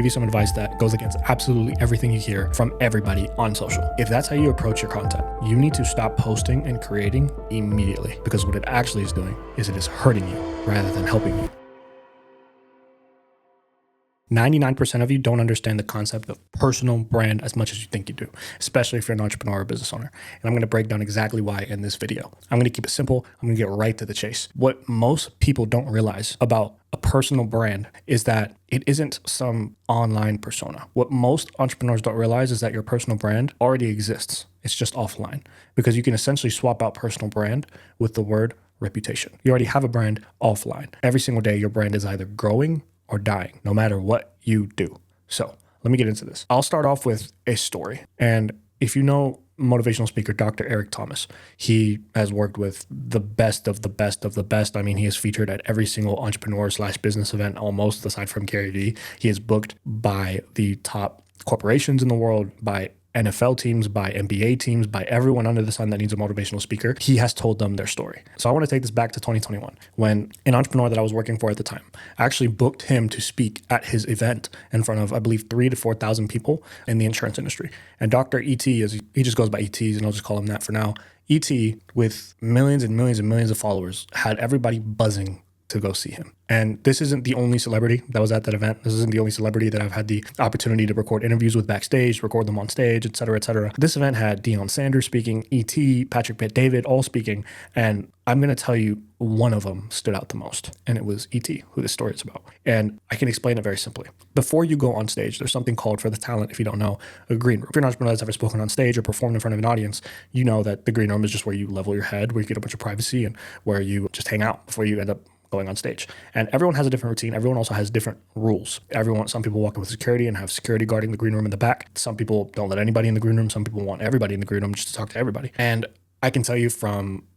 give you some advice that goes against absolutely everything you hear from everybody on social. If that's how you approach your content, you need to stop posting and creating immediately, because what it actually is doing is it is hurting you rather than helping you. 99% of you don't understand the concept of personal brand as much as you think you do, especially if you're an entrepreneur or business owner. And I'm going to break down exactly why in this video. I'm going to keep it simple. I'm going to get right to the chase. What most people don't realize about a personal brand is that it isn't some online persona. What most entrepreneurs don't realize is that your personal brand already exists. It's just offline, because you can essentially swap out personal brand with the word reputation. You already have a brand offline. Every single day, your brand is either growing or dying, no matter what you do. So let me get into this. I'll start off with a story. And if you know motivational speaker, Dr. Eric Thomas, he has worked with the best of the best of the best. I mean, he is featured at every single entrepreneur/business event, almost, aside from Gary Vee. He is booked by the top corporations in the world, by NFL teams, by NBA teams, by everyone under the sun that needs a motivational speaker. He has told them their story. So I want to take this back to 2021, when an entrepreneur that I was working for at the time actually booked him to speak at his event in front of, I believe, 3,000 to 4,000 people in the insurance industry. And Dr. E.T., he just goes by E.T., and I'll just call him that for now. E.T., with millions and millions and millions of followers, had everybody buzzing to go see him. And this isn't the only celebrity that was at that event. This isn't the only celebrity that I've had the opportunity to record interviews with backstage, record them on stage, et cetera, et cetera. This event had Deion Sanders speaking, E.T., Patrick Bet-David, all speaking. And I'm going to tell you, one of them stood out the most. And it was E.T., who this story is about. And I can explain it very simply. Before you go on stage, there's something called, for the talent, if you don't know, a green room. If you're an entrepreneur that's ever spoken on stage or performed in front of an audience, you know that the green room is just where you level your head, where you get a bunch of privacy, and where you just hang out before you end up going on stage. And everyone has a different routine. Everyone also has different rules. Some people walk in with security and have security guarding the green room in the back. Some people don't let anybody in the green room. Some people want everybody in the green room just to talk to everybody. And I can tell you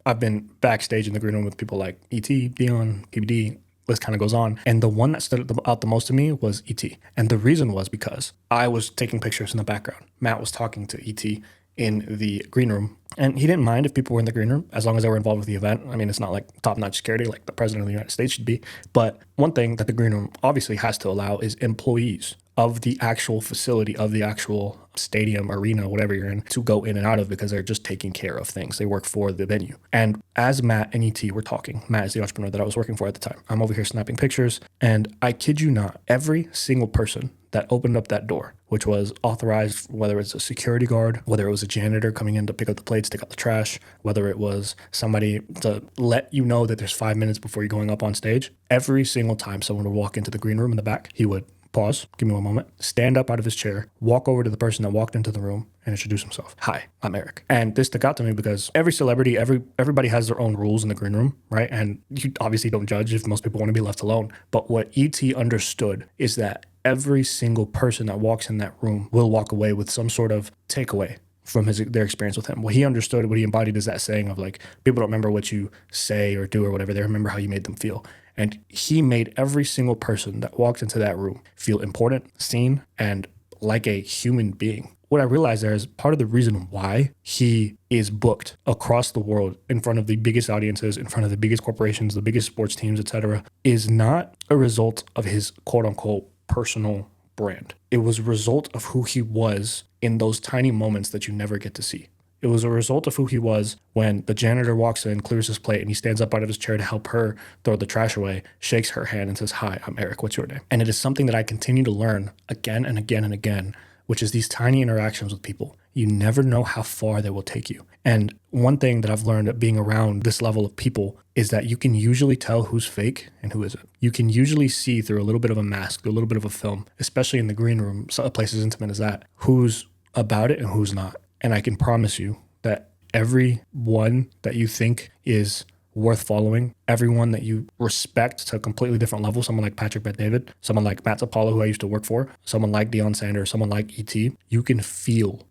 I've been backstage in the green room with people like E.T., Deion, PBD, list kind of goes on. And the one that stood out the most to me was E.T. And the reason was because I was taking pictures in the background. Matt was talking to E.T. in the green room. And he didn't mind if people were in the green room as long as they were involved with the event. I mean, it's not like top-notch security like the president of the United States should be. But one thing that the green room obviously has to allow is employees of the actual facility, of the actual stadium, arena, whatever you're in, to go in and out of, because they're just taking care of things. They work for the venue. And as Matt and E.T. were talking, Matt is the entrepreneur that I was working for at the time. I'm over here snapping pictures. And I kid you not, every single person that opened up that door, which was authorized, whether it's a security guard, whether it was a janitor coming in to pick up the plates, take out the trash, whether it was somebody to let you know that there's 5 minutes before you're going up on stage, every single time someone would walk into the green room in the back, he would pause, give me one moment, stand up out of his chair, walk over to the person that walked into the room and introduce himself. Hi, I'm Eric. And this stuck out to me because every celebrity, everybody has their own rules in the green room, right? And you obviously don't judge if most people want to be left alone. But what E.T. understood is that every single person that walks in that room will walk away with some sort of takeaway from their experience with him. What he understood, what he embodied, is that saying of like, people don't remember what you say or do or whatever. They remember how you made them feel. And he made every single person that walked into that room feel important, seen, and like a human being. What I realized there is part of the reason why he is booked across the world in front of the biggest audiences, in front of the biggest corporations, the biggest sports teams, etc., is not a result of his quote unquote personal brand. It was a result of who he was in those tiny moments that you never get to see. It was a result of who he was when the janitor walks in, clears his plate, and he stands up out of his chair to help her throw the trash away, shakes her hand and says, "Hi, I'm Eric. What's your name?" And it is something that I continue to learn again and again and again, which is these tiny interactions with people. You never know how far they will take you. And one thing that I've learned being around this level of people is that you can usually tell who's fake and who isn't. You can usually see through a little bit of a mask, through a little bit of a film, especially in the green room, a place as intimate as that, who's about it and who's not. And I can promise you that everyone that you think is worth following, everyone that you respect to a completely different level, someone like Patrick Bet-David, someone like Matt Apollo, who I used to work for, someone like Deion Sanders, someone like E.T., you can feel,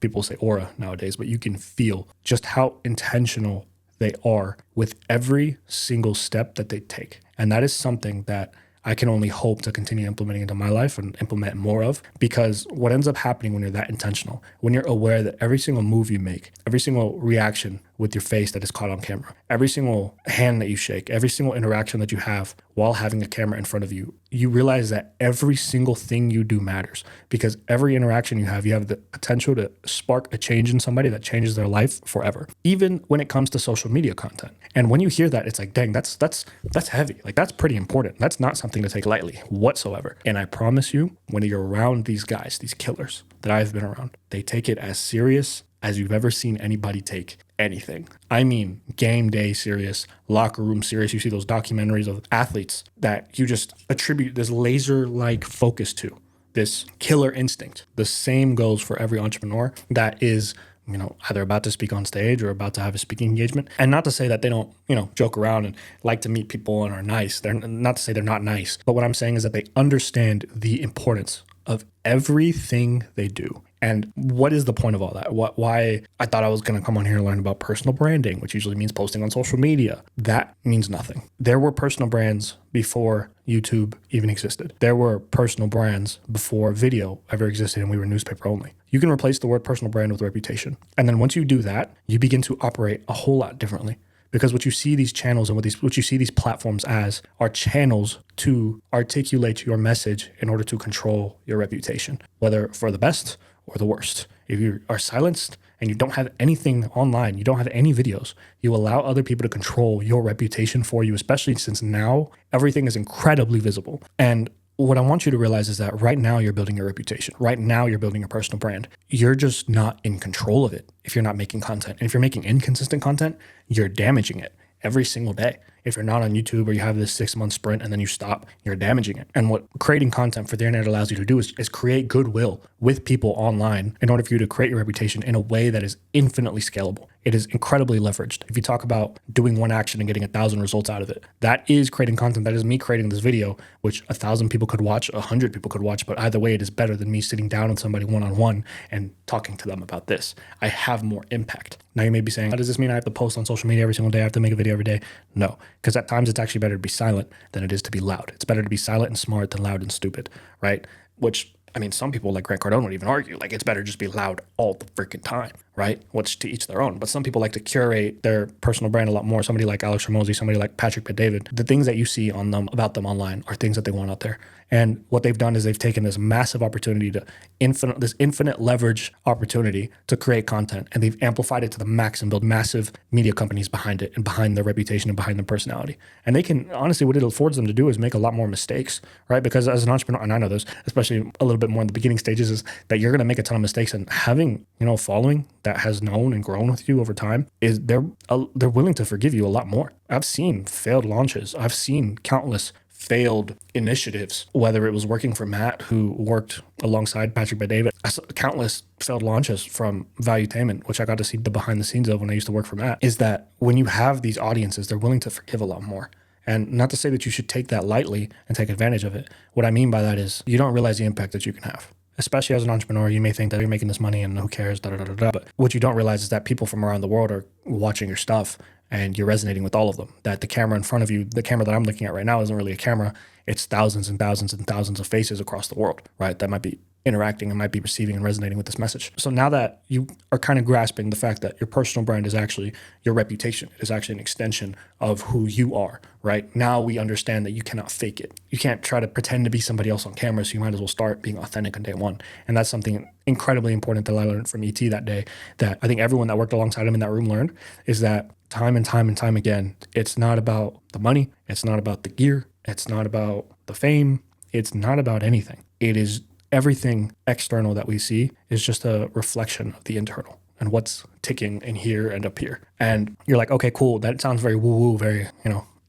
people say aura nowadays, but you can feel just how intentional they are with every single step that they take. And that is something that I can only hope to continue implementing into my life and implement more of, because what ends up happening when you're that intentional, when you're aware that every single move you make, every single reaction, with your face that is caught on camera. Every single hand that you shake, every single interaction that you have while having a camera in front of you, you realize that every single thing you do matters, because every interaction you have the potential to spark a change in somebody that changes their life forever, even when it comes to social media content. And when you hear that, it's like, dang, that's heavy. Like, that's pretty important. That's not something to take lightly whatsoever. And I promise you, when you're around these guys, these killers that I've been around, they take it as serious as you've ever seen anybody take anything. I mean, game day serious, locker room serious. You see those documentaries of athletes that you just attribute this laser-like focus to, this killer instinct. The same goes for every entrepreneur that is, either about to speak on stage or about to have a speaking engagement. And not to say that they don't, joke around and like to meet people and are nice. They're not to say they're not nice. But what I'm saying is that they understand the importance of everything they do. And what is the point of all that? Why I thought I was going to come on here and learn about personal branding, which usually means posting on social media. That means nothing. There were personal brands before YouTube even existed. There were personal brands before video ever existed and we were newspaper only. You can replace the word personal brand with reputation. And then once you do that, you begin to operate a whole lot differently. Because what you see these channels and what you see these platforms as are channels to articulate your message in order to control your reputation, whether for the best or the worst. If you are silenced and you don't have anything online, you don't have any videos, you allow other people to control your reputation for you, especially since now everything is incredibly visible. And what I want you to realize is that right now you're building your reputation. Right now you're building your personal brand. You're just not in control of it if you're not making content. And if you're making inconsistent content, you're damaging it every single day. If you're not on YouTube or you have this 6-month sprint and then you stop, you're damaging it. And what creating content for the internet allows you to do is create goodwill with people online in order for you to create your reputation in a way that is infinitely scalable. It is incredibly leveraged. If you talk about doing one action and getting 1,000 results out of it, that is creating content. That is me creating this video, which 1,000 people could watch, 100 people could watch, but either way, it is better than me sitting down with somebody one-on-one and talking to them about this. I have more impact. Now you may be saying, how does this mean I have to post on social media every single day? I have to make a video every day? No, because at times it's actually better to be silent than it is to be loud. It's better to be silent and smart than loud and stupid, right? Which, I mean, some people like Grant Cardone would even argue, like, it's better just be loud all the freaking time, right? Which to each their own. But some people like to curate their personal brand a lot more. Somebody like Alex Ramosi, somebody like Patrick Bet-David, the things that you see on them about them online are things that they want out there. And what they've done is they've taken this massive opportunity this infinite leverage opportunity to create content, and they've amplified it to the max and build massive media companies behind it and behind their reputation and behind their personality. And they can, honestly, what it affords them to do is make a lot more mistakes, right? Because as an entrepreneur, and I know this, especially a little bit more in the beginning stages, is that you're going to make a ton of mistakes, and having, a following that has known and grown with you over time is they're willing to forgive you a lot more. I've seen failed launches. I've seen countless failed initiatives, whether it was working for Matt, who worked alongside Patrick Bet-David. I saw countless failed launches from Valuetainment, which I got to see the behind the scenes of when I used to work for Matt, is that when you have these audiences, they're willing to forgive a lot more. And not to say that you should take that lightly and take advantage of it. What I mean by that is you don't realize the impact that you can have. Especially as an entrepreneur, you may think that you're making this money and who cares, But what you don't realize is that people from around the world are watching your stuff and you're resonating with all of them. That the camera in front of you, the camera that I'm looking at right now isn't really a camera. It's thousands and thousands and thousands of faces across the world, right? That might be interacting and might be receiving and resonating with this message. So now that you are kind of grasping the fact that your personal brand is actually your reputation, it is actually an extension of who you are, right? Now we understand that you cannot fake it. You can't try to pretend to be somebody else on camera, so you might as well start being authentic on day one. And that's something incredibly important that I learned from ET that day, that I think everyone that worked alongside him in that room learned, is that time and time and time again, it's not about the money, it's not about the gear, it's not about the fame, it's not about anything. It is everything external that we see is just a reflection of the internal and what's ticking in here and up here. And you're like, okay, cool. That sounds very woo-woo, very,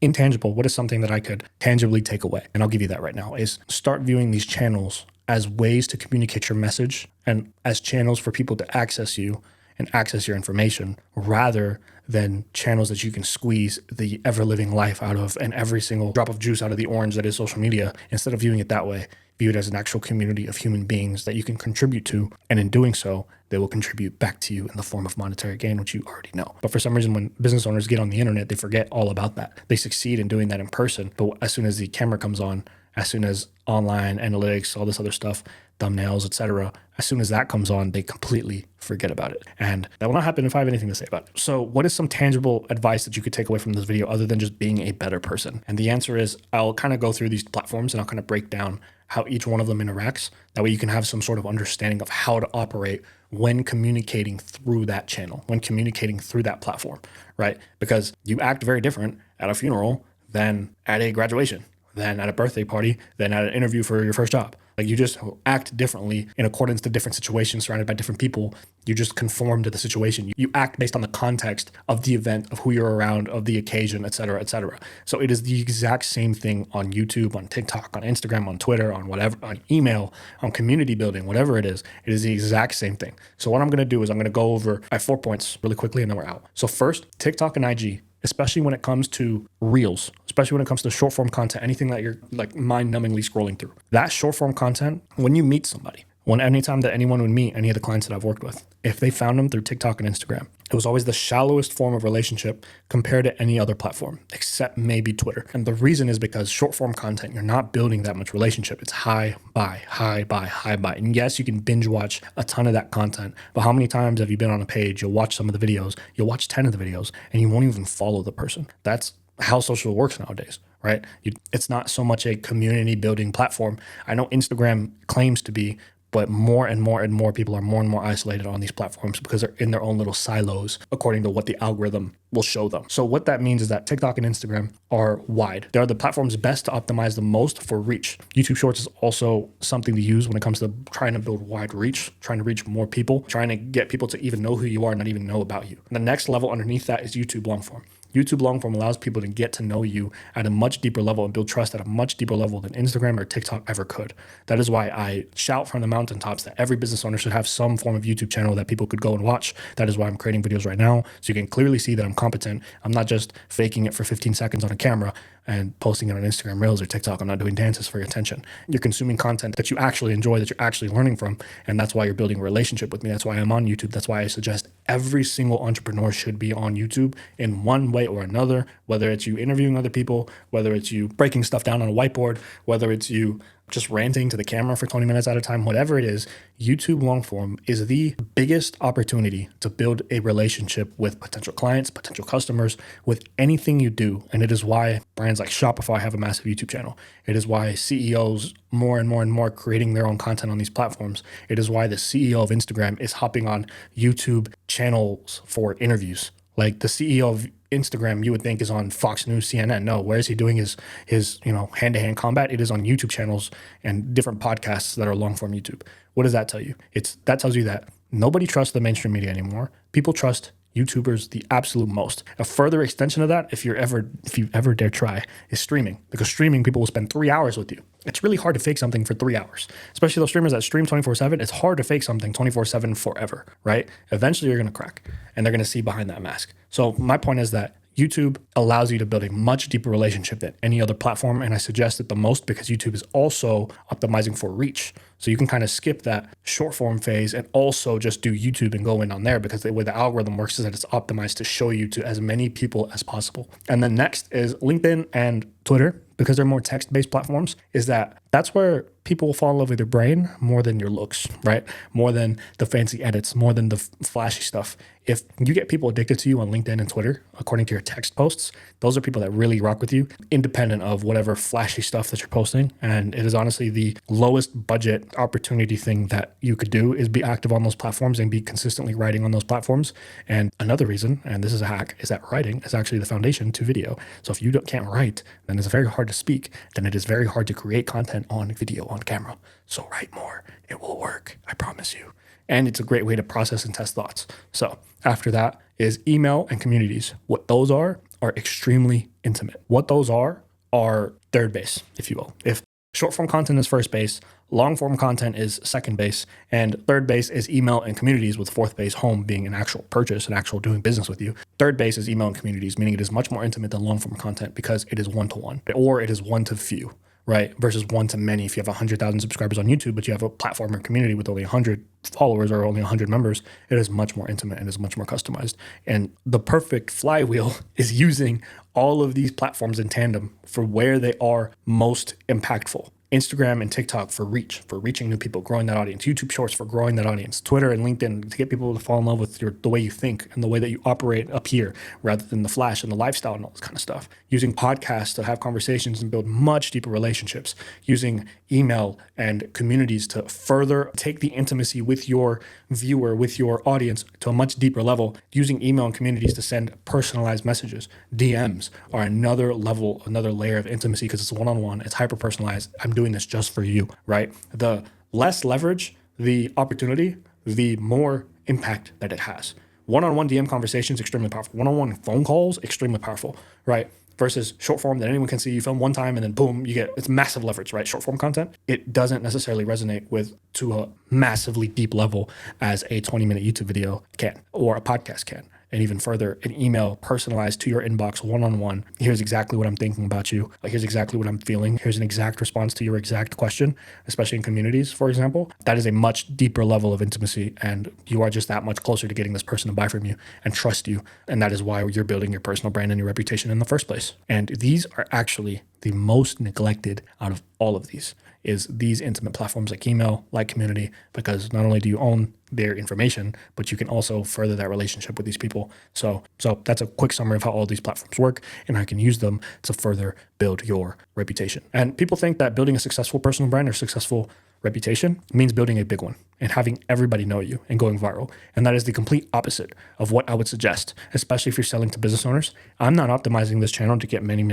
intangible. What is something that I could tangibly take away? And I'll give you that right now, is start viewing these channels as ways to communicate your message and as channels for people to access you and access your information, rather than channels that you can squeeze the ever-living life out of and every single drop of juice out of the orange that is social media. Instead of viewing it that way, view it as an actual community of human beings that you can contribute to. And in doing so, they will contribute back to you in the form of monetary gain, which you already know. But for some reason, when business owners get on the internet, they forget all about that. They succeed in doing that in person, but as soon as the camera comes on as soon as online analytics, all this other stuff, thumbnails, etc., as soon as that comes on, they completely forget about it. And that will not happen if I have anything to say about it. So what is some tangible advice that you could take away from this video other than just being a better person? And the answer is I'll kind of go through these platforms and I'll kind of break down how each one of them interacts. That way you can have some sort of understanding of how to operate when communicating through that channel, when communicating through that platform, right? Because you act very different at a funeral than at a graduation, than at a birthday party, than at an interview for your first job. Like you just act differently in accordance to different situations surrounded by different people. You just conform to the situation. You act based on the context of the event, of who you're around, of the occasion, et cetera, et cetera. So it is the exact same thing on YouTube, on TikTok, on Instagram, on Twitter, on whatever, on email, on community building, whatever it is the exact same thing. So what I'm going to do is I'm going to go over, I have 4 points really quickly and then we're out. So first, TikTok and IG, especially when it comes to reels, especially when it comes to short form content, anything that you're like mind numbingly scrolling through. That short form content, when you meet somebody, anytime that anyone would meet any of the clients that I've worked with, if they found them through TikTok and Instagram, it was always the shallowest form of relationship compared to any other platform, except maybe Twitter. And the reason is because short form content, you're not building that much relationship. It's high buy, high buy, high buy. And yes, you can binge watch a ton of that content, but how many times have you been on a page, you'll watch some of the videos, you'll watch 10 of the videos, and you won't even follow the person? That's how social works nowadays, right? It's not so much a community building platform. I know Instagram claims to be, but more and more and more people are more and more isolated on these platforms because they're in their own little silos according to what the algorithm will show them. So what that means is that TikTok and Instagram are wide. They are the platforms best to optimize the most for reach. YouTube Shorts is also something to use when it comes to trying to build wide reach, trying to reach more people, trying to get people to even know who you are, not even know about you. And the next level underneath that is YouTube Longform. YouTube Longform allows people to get to know you at a much deeper level and build trust at a much deeper level than Instagram or TikTok ever could. That is why I shout from the mountaintops that every business owner should have some form of YouTube channel that people could go and watch. That is why I'm creating videos right now. So you can clearly see that I'm competent. I'm not just faking it for 15 seconds on a camera and posting it on Instagram Reels or TikTok. I'm not doing dances for your attention. You're consuming content that you actually enjoy, that you're actually learning from. And that's why you're building a relationship with me. That's why I'm on YouTube. That's why I suggest every single entrepreneur should be on YouTube in one way or another, whether it's you interviewing other people, whether it's you breaking stuff down on a whiteboard, whether it's you just ranting to the camera for 20 minutes at a time, whatever it is. YouTube Longform is the biggest opportunity to build a relationship with potential clients, potential customers, with anything you do. And it is why brands like Shopify have a massive YouTube channel. It is why CEOs more and more and more creating their own content on these platforms. It is why the CEO of Instagram is hopping on YouTube channels for interviews. Like the CEO of Instagram, you would think is on Fox News, CNN. No, where is he doing his hand-to-hand combat? It is on YouTube channels and different podcasts that are long-form YouTube. What does that tell you? That tells you that nobody trusts the mainstream media anymore. People trust YouTubers the absolute most. A further extension of that, if you ever dare try, is streaming. Because streaming, people will spend 3 hours with you. It's really hard to fake something for 3 hours, especially those streamers that stream 24/7. It's hard to fake something 24/7 forever, right? Eventually, you're going to crack, and they're going to see behind that mask. So my point is that YouTube allows you to build a much deeper relationship than any other platform, and I suggest it the most because YouTube is also optimizing for reach. So you can kind of skip that short form phase and also just do YouTube and go in on there, because the way the algorithm works is that it's optimized to show you to as many people as possible. And then next is LinkedIn and Twitter, because they're more text-based platforms, that's where people will fall in love with your brain more than your looks, right? More than the fancy edits, more than the flashy stuff. If you get people addicted to you on LinkedIn and Twitter, according to your text posts, those are people that really rock with you, independent of whatever flashy stuff that you're posting. And it is honestly the lowest budget opportunity thing that you could do is be active on those platforms and be consistently writing on those platforms. And another reason, and this is a hack, is that writing is actually the foundation to video. So if you can't write, then it's very hard to speak. Then it is very hard to create content on video, on camera. So write more. It will work. I promise you. And it's a great way to process and test thoughts. So after that is email and communities. What those are extremely intimate. What those are third base, if you will. If short form content is first base, long form content is second base, and third base is email and communities, with fourth base, home, being an actual purchase, an actual doing business with you. Third base is email and communities, meaning it is much more intimate than long form content because it is one-to-one, or it is one to few, right? Versus one to many. If you have 100,000 subscribers on YouTube, but you have a platform or community with only 100 followers or only 100 members, it is much more intimate and is much more customized. And the perfect flywheel is using all of these platforms in tandem for where they are most impactful. Instagram and TikTok for reach, for reaching new people, growing that audience. YouTube Shorts for growing that audience. Twitter and LinkedIn to get people to fall in love with the way you think and the way that you operate up here rather than the flash and the lifestyle and all this kind of stuff. Using podcasts to have conversations and build much deeper relationships. Using email and communities to further take the intimacy with your viewer, with your audience to a much deeper level. Using email and communities to send personalized messages. DMs are another level, another layer of intimacy because it's one-on-one, it's hyper-personalized. I'm doing this just for you, right? The less leverage, the opportunity, the more impact that it has. One-on-one DM conversations, extremely powerful. One-on-one phone calls, extremely powerful, right? Versus short form that anyone can see. You film one time and then boom, you get, it's massive leverage, right? Short form content, it doesn't necessarily resonate with to a massively deep level as a 20-minute YouTube video can or a podcast can. And even further, an email personalized to your inbox one-on-one. Here's exactly what I'm thinking about you. Like, here's exactly what I'm feeling. Here's an exact response to your exact question, especially in communities, for example. That is a much deeper level of intimacy, and you are just that much closer to getting this person to buy from you and trust you. And that is why you're building your personal brand and your reputation in the first place. And these are actually the most neglected out of all of these, is these intimate platforms like email, like community, because not only do you own their information, but you can also further that relationship with these people. So that's a quick summary of how all these platforms work and how you can use them to further build your reputation. And people think that building a successful personal brand or successful reputation means building a big one and having everybody know you and going viral. And that is the complete opposite of what I would suggest, especially if you're selling to business owners. I'm not optimizing this channel to get many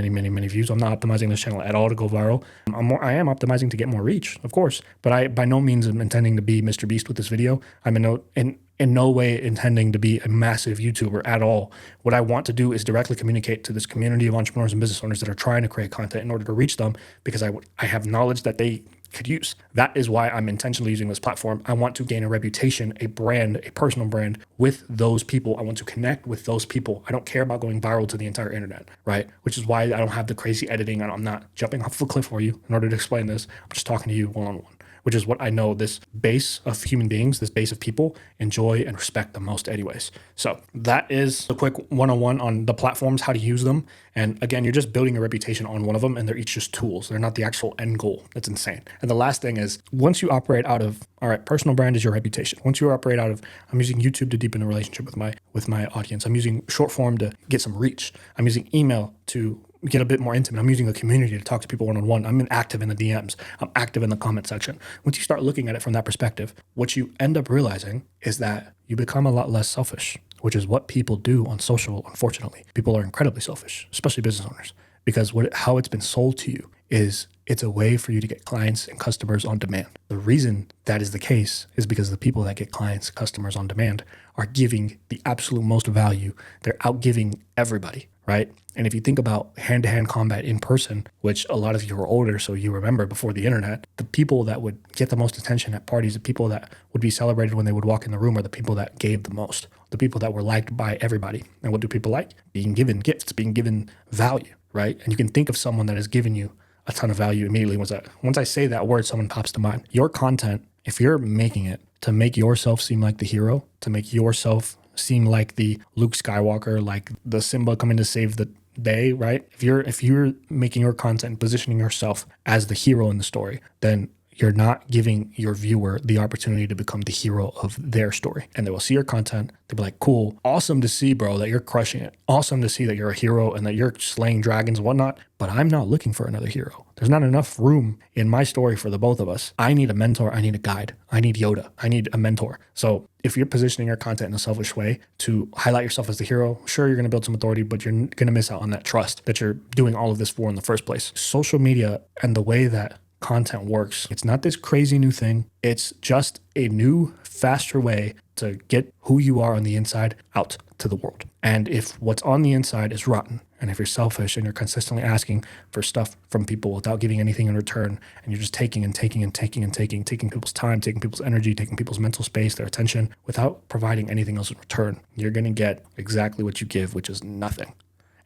views. I'm not optimizing this channel at all to go viral. I am optimizing to get more reach, of course, but I by no means am intending to be Mr. Beast with this video. I'm in no way intending to be a massive YouTuber at all. What I want to do is directly communicate to this community of entrepreneurs and business owners that are trying to create content in order to reach them, because I have knowledge that they could use. That is why I'm intentionally using this platform. I want to gain a reputation, a brand, a personal brand with those people. I want to connect with those people. I don't care about going viral to the entire internet, right? Which is why I don't have the crazy editing, and I'm not jumping off of a cliff for you in order to explain this. I'm just talking to you one-on-one, which is what I know this base of human beings, this base of people enjoy and respect the most anyways. So that is a quick one-on-one on the platforms, how to use them. And again, you're just building a reputation on one of them, and they're each just tools. They're not the actual end goal. That's insane. And the last thing is, once you operate out of, all right, personal brand is your reputation. Once you operate out of, I'm using YouTube to deepen the relationship with my audience. I'm using short form to get some reach. I'm using email to get a bit more intimate. I'm using a community to talk to people one-on-one. I'm active in the DMs. I'm active in the comment section. Once you start looking at it from that perspective, what you end up realizing is that you become a lot less selfish, which is what people do on social, unfortunately. People are incredibly selfish, especially business owners, because how it's been sold to you is it's a way for you to get clients and customers on demand. The reason that is the case is because the people that get clients, customers on demand are giving the absolute most value. They're outgiving everybody, right? And if you think about hand-to-hand combat in person, which a lot of you are older, so you remember before the internet, the people that would get the most attention at parties, the people that would be celebrated when they would walk in the room, are the people that gave the most, the people that were liked by everybody. And what do people like? Being given gifts, being given value, right? And you can think of someone that has given you a ton of value immediately. Once I say that word, someone pops to mind. Your content, if you're making it to make yourself seem like the hero, to make yourself seem like the Luke Skywalker, like the Simba coming to save the day, right? If you're making your content and positioning yourself as the hero in the story, then you're not giving your viewer the opportunity to become the hero of their story. And they will see your content. They'll be like, cool, awesome to see, bro, that you're crushing it. Awesome to see that you're a hero and that you're slaying dragons and whatnot. But I'm not looking for another hero. There's not enough room in my story for the both of us. I need a mentor. I need a guide. I need Yoda. I need a mentor. So if you're positioning your content in a selfish way to highlight yourself as the hero, sure, you're going to build some authority, but you're going to miss out on that trust that you're doing all of this for in the first place. Social media and the way that content works, it's not this crazy new thing. It's just a new, faster way to get who you are on the inside out to the world. And if what's on the inside is rotten, and if you're selfish and you're consistently asking for stuff from people without giving anything in return, and you're just taking people's time, taking people's energy, taking people's mental space, their attention, without providing anything else in return, you're going to get exactly what you give, which is nothing.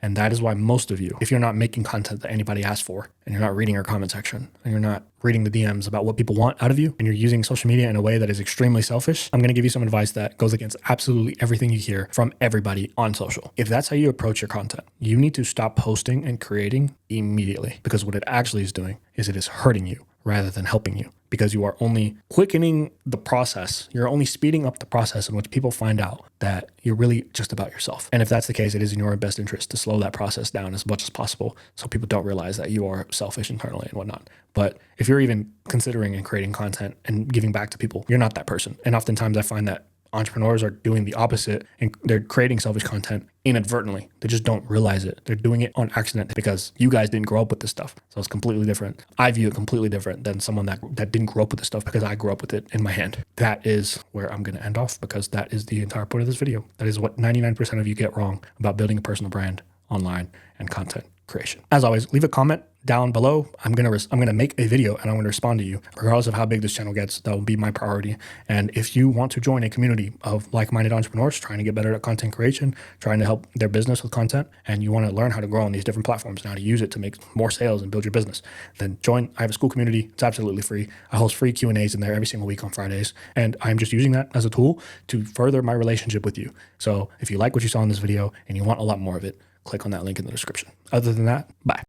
And that is why most of you, if you're not making content that anybody asks for, and you're not reading your comment section, and you're not reading the DMs about what people want out of you, and you're using social media in a way that is extremely selfish, I'm going to give you some advice that goes against absolutely everything you hear from everybody on social. If that's how you approach your content, you need to stop posting and creating immediately, because what it actually is doing is it is hurting you rather than helping you, because you are only quickening the process. You're only speeding up the process in which people find out that you're really just about yourself. And if that's the case, it is in your best interest to slow that process down as much as possible so people don't realize that you are selfish internally and whatnot. But if you're even considering and creating content and giving back to people, you're not that person. And oftentimes I find that entrepreneurs are doing the opposite, and they're creating selfish content inadvertently. They just don't realize it. They're doing it on accident because you guys didn't grow up with this stuff. So it's completely different. I view it completely different than someone that didn't grow up with this stuff, because I grew up with it in my hand. That is where I'm going to end off, because that is the entire point of this video. That is what 99% of you get wrong about building a personal brand online and content creation. As always, leave a comment down below. I'm gonna make a video and I'm gonna respond to you regardless of how big this channel gets. That will be my priority. And if you want to join a community of like-minded entrepreneurs trying to get better at content creation, trying to help their business with content, and you want to learn how to grow on these different platforms and how to use it to make more sales and build your business, then join. I have a school community. It's absolutely free. I host free Q&As in there every single week on Fridays, and I'm just using that as a tool to further my relationship with you. So if you like what you saw in this video and you want a lot more of it, click on that link in the description. Other than that, bye.